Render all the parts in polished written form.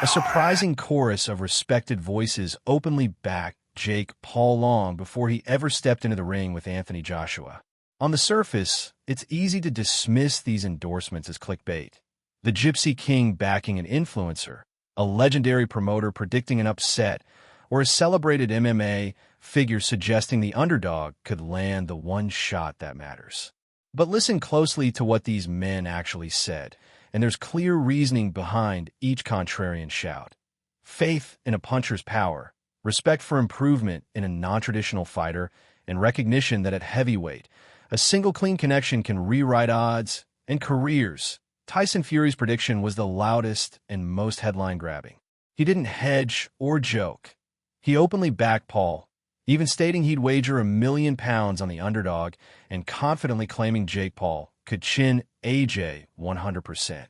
A surprising chorus of respected voices openly backed JakePaul long before he ever stepped into the ring with Anthony Joshua. On the surface, it's easy to dismiss these endorsements as clickbait. The Gypsy King backing an influencer, a legendary promoter predicting an upset, or a celebrated MMA figure suggesting the underdog could land the one shot that matters. But listen closely to what these men actually said, and there's clear reasoning behind each contrarian shout. Faith in a puncher's power, respect for improvement in a non-traditional fighter, and recognition that at heavyweight, a single clean connection can rewrite odds and careers. Tyson Fury's prediction was the loudest and most headline-grabbing. He didn't hedge or joke. He openly backed Paul, even stating he'd wager £1 million on the underdog and confidently claiming JakePaul could chin AJ 100%.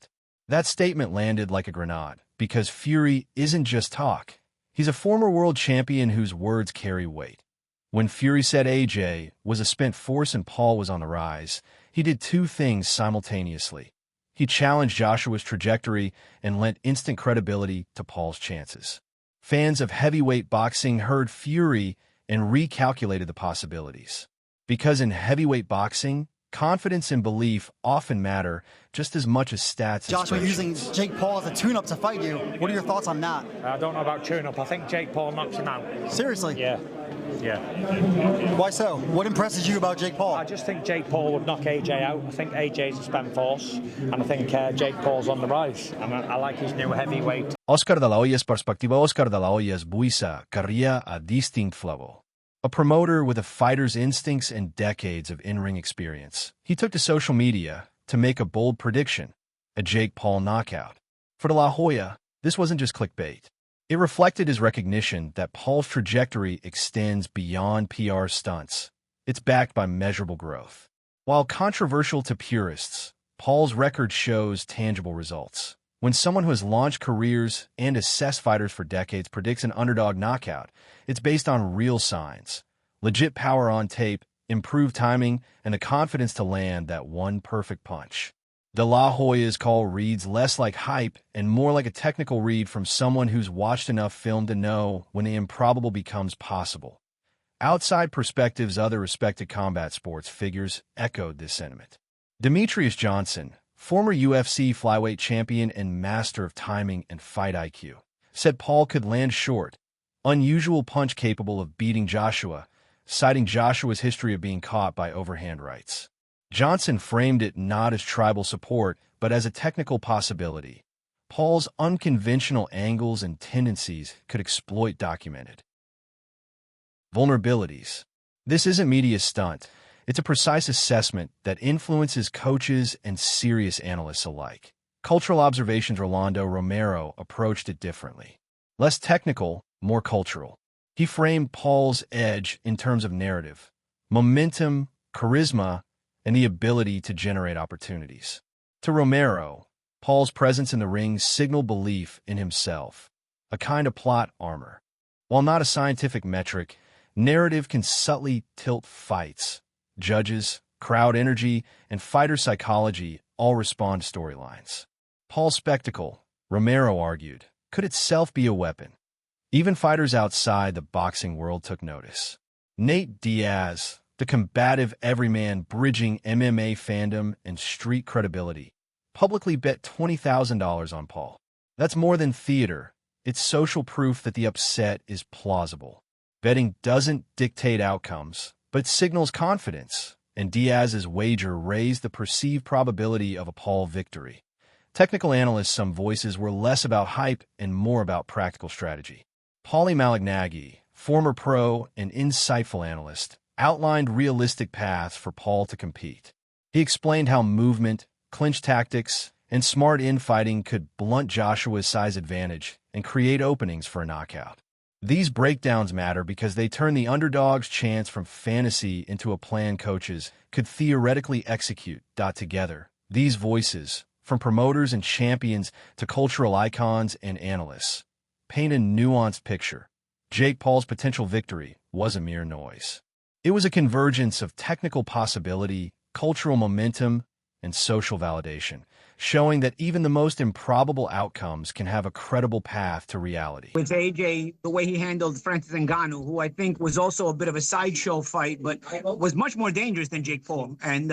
That statement landed like a grenade because Fury isn't just talk. He's a former world champion whose words carry weight. When Fury said AJ was a spent force and Paul was on the rise, he did two things simultaneously. He challenged Joshua's trajectory and lent instant credibility to Paul's chances. Fans of heavyweight boxing heard Fury and recalculated the possibilities. Because in heavyweight boxing, confidence and belief often matter just as much as stats. Joshua using JakePaul as a tune-up to fight you. What are your thoughts on that? I don't know about tune-up. I think JakePaul knocks him out. Seriously? Yeah. Why so? What impresses you about JakePaul? I just think JakePaul would knock AJ out. I think AJ's a spent force, and I think JakePaul's on the rise. I like his new heavyweight. Oscar De La Hoya's perspectiva. Oscar De La Hoya's buisa carría a distinct level. A promoter with a fighter's instincts and decades of in-ring experience, he took to social media to make a bold prediction, a JakePaul knockout. For De La Hoya, this wasn't just clickbait. It reflected his recognition that Paul's trajectory extends beyond PR stunts. It's backed by measurable growth. While controversial to purists, Paul's record shows tangible results. When someone who has launched careers and assessed fighters for decades predicts an underdog knockout, it's based on real signs, legit power on tape, improved timing, and the confidence to land that one perfect punch. De La Hoya's call reads less like hype and more like a technical read from someone who's watched enough film to know when the improbable becomes possible. Outside perspectives, other respected combat sports figures echoed this sentiment. Demetrius Johnson, former UFC flyweight champion and master of timing and fight IQ, said Paul could land short, unusual punch capable of beating Joshua, citing Joshua's history of being caught by overhand rights. Johnson framed it not as tribal support, but as a technical possibility. Paul's unconventional angles and tendencies could exploit documented vulnerabilities. This isn't media stunt. It's a precise assessment that influences coaches and serious analysts alike. Cultural Observations' Rolando Romero approached it differently. Less technical, more cultural. He framed Paul's edge in terms of narrative, momentum, charisma, and the ability to generate opportunities. To Romero, Paul's presence in the ring signaled belief in himself, a kind of plot armor. While not a scientific metric, narrative can subtly tilt fights. Judges, crowd energy, and fighter psychology all respond to storylines. Paul's spectacle, Romero argued, could itself be a weapon. Even fighters outside the boxing world took notice. Nate Diaz, the combative everyman bridging MMA fandom and street credibility, publicly bet $20,000 on Paul. That's more than theater. It's social proof that the upset is plausible. Betting doesn't dictate outcomes, but signals confidence, and Diaz's wager raised the perceived probability of a Paul victory. Technical analysts, some voices were less about hype and more about practical strategy. Paulie Malignaggi, former pro and insightful analyst, outlined realistic paths for Paul to compete. He explained how movement, clinch tactics, and smart infighting could blunt Joshua's size advantage and create openings for a knockout. These breakdowns matter because they turn the underdog's chance from fantasy into a plan coaches could theoretically execute. Together, these voices, from promoters and champions to cultural icons and analysts, paint a nuanced picture. JakePaul's potential victory was a mere noise. It was a convergence of technical possibility, cultural momentum, and social validation, showing that even the most improbable outcomes can have a credible path to reality. With AJ, the way he handled Francis Ngannou, who I think was also a bit of a sideshow fight, but was much more dangerous than Jake Paul. And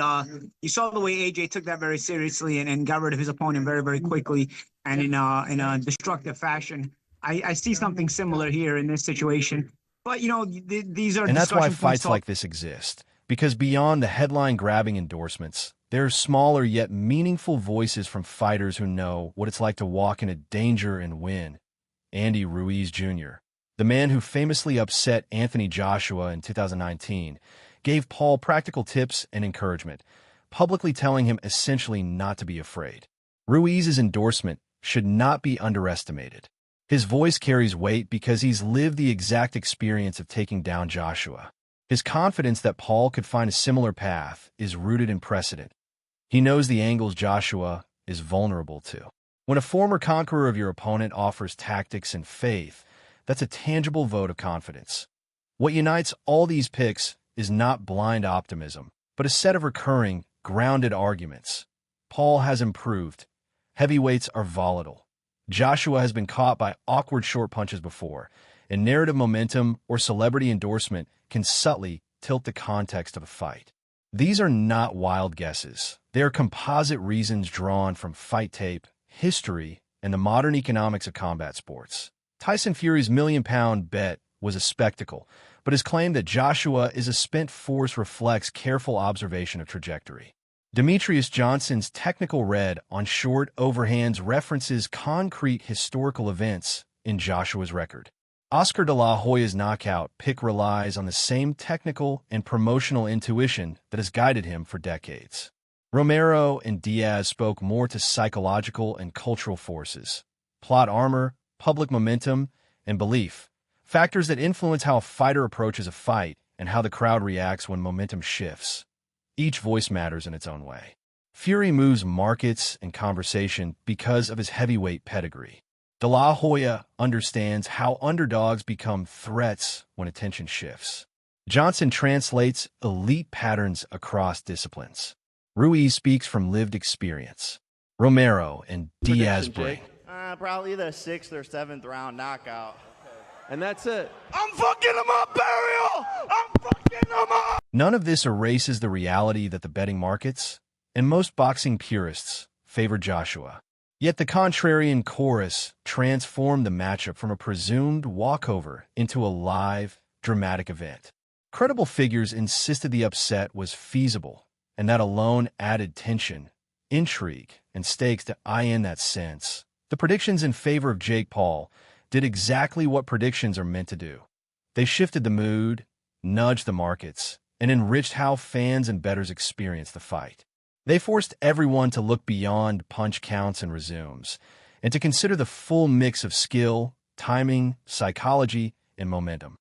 you saw the way AJ took that very seriously and got rid of his opponent very, very quickly and in a destructive fashion. I see something similar here in this situation. But, you know, these are And that's why fights like like this exist. Because beyond the headline-grabbing endorsements, there are smaller yet meaningful voices from fighters who know what it's like to walk into danger and win. Andy Ruiz Jr., the man who famously upset Anthony Joshua in 2019, gave Paul practical tips and encouragement, publicly telling him essentially not to be afraid. Ruiz's endorsement should not be underestimated. His voice carries weight because he's lived the exact experience of taking down Joshua. His confidence that Paul could find a similar path is rooted in precedent. He knows the angles Joshua is vulnerable to. When a former conqueror of your opponent offers tactics and faith, that's a tangible vote of confidence. What unites all these picks is not blind optimism, but a set of recurring, grounded arguments. Paul has improved. Heavyweights are volatile. Joshua has been caught by awkward short punches before, and narrative momentum or celebrity endorsement can subtly tilt the context of a fight. These are not wild guesses. They are composite reasons drawn from fight tape, history, and the modern economics of combat sports. Tyson Fury's million-pound bet was a spectacle, but his claim that Joshua is a spent force reflects careful observation of trajectory. Demetrius Johnson's technical read on short overhands references concrete historical events in Joshua's record. Oscar De La Hoya's knockout pick relies on the same technical and promotional intuition that has guided him for decades. Romero and Diaz spoke more to psychological and cultural forces, plot armor, public momentum, and belief, factors that influence how a fighter approaches a fight and how the crowd reacts when momentum shifts. Each voice matters in its own way. Fury moves markets and conversation because of his heavyweight pedigree. De La Hoya understands how underdogs become threats when attention shifts. Johnson translates elite patterns across disciplines. Ruiz speaks from lived experience. Romero and Diaz bring. Probably the 6th or 7th round knockout. And that's it. I'm fucking him up, Burial! I'm fucking him up! None of this erases the reality that the betting markets and most boxing purists favor Joshua. Yet the contrarian chorus transformed the matchup from a presumed walkover into a live, dramatic event. Credible figures insisted the upset was feasible, and that alone added tension, intrigue, and stakes to in that sense. The predictions in favor of JakePaul did exactly what predictions are meant to do. They shifted the mood, nudged the markets, and enriched how fans and bettors experience the fight. They forced everyone to look beyond punch counts and resumes, and to consider the full mix of skill, timing, psychology, and momentum.